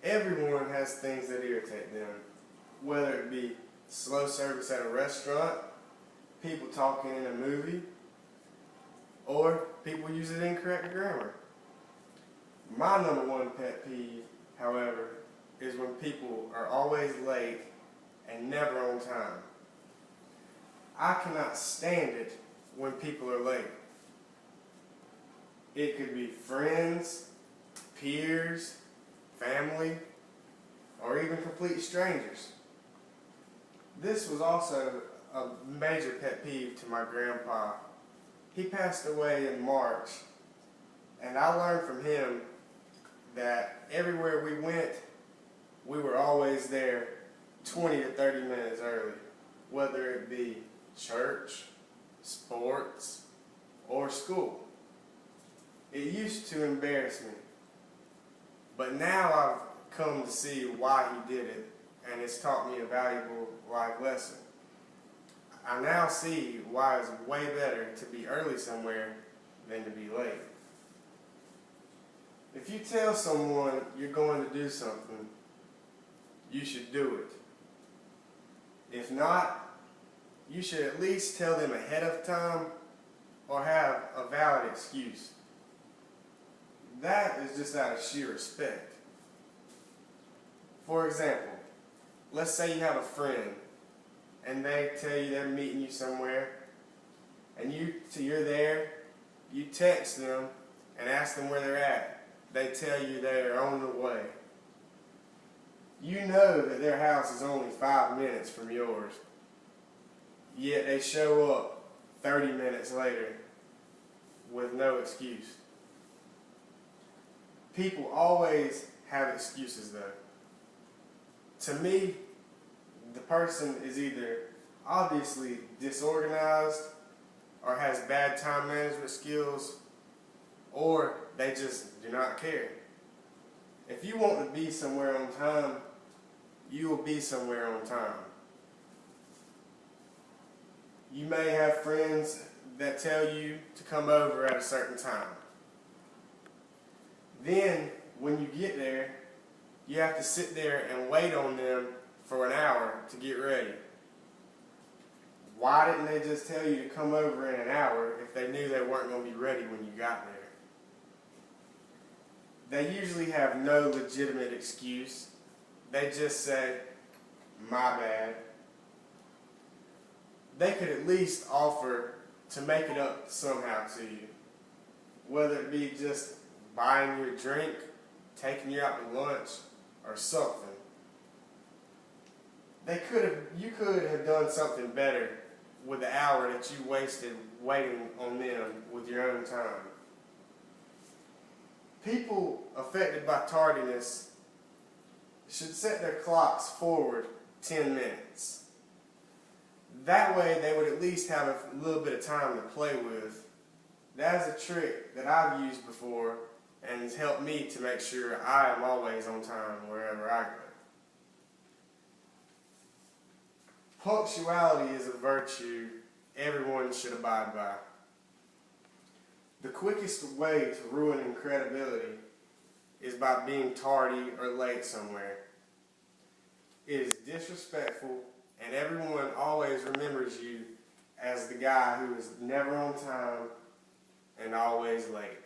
Everyone has things that irritate them, whether it be slow service at a restaurant, people talking in a movie, or people using incorrect grammar. My number one pet peeve, however, is when people are always late and never on time. I cannot stand it when people are late. It could be friends, peers, family, or even complete strangers. This was also a major pet peeve to my grandpa. He passed away in March, and I learned from him that everywhere we went, we were always there 20 to 30 minutes early, whether it be church, sports, or school. It used to embarrass me, but now I've come to see why he did it, and it's taught me a valuable life lesson. I now see why it's way better to be early somewhere than to be late. If you tell someone you're going to do something, you should do it. If not, you should at least tell them ahead of time or have a valid excuse. That is just out of sheer respect. For example, let's say you have a friend and they tell you they're meeting you somewhere, and you're there, you text them and ask them where they're at. They tell you they're on the way. You know that their house is only 5 minutes from yours, yet they show up 30 minutes later with no excuse. People always have excuses though. To me, the person is either obviously disorganized or has bad time management skills, or they just do not care. If you want to be somewhere on time, you will be somewhere on time. You may have friends that tell you to come over at a certain time. Then, when you get there, you have to sit there and wait on them for an hour to get ready. Why didn't they just tell you to come over in an hour if they knew they weren't going to be ready when you got there? They usually have no legitimate excuse. They just say, "My bad." They could at least offer to make it up somehow to you, whether it be just buying you a drink, taking you out to lunch, or something. You could have done something better with the hour that you wasted waiting on them with your own time. People affected by tardiness should set their clocks forward 10 minutes. That way they would at least have a little bit of time to play with. That is a trick that I've used before and has helped me to make sure I am always on time wherever I go. Punctuality is a virtue everyone should abide by. The quickest way to ruin credibility is by being tardy or late somewhere. It is disrespectful, and everyone always remembers you as the guy who is never on time and always late.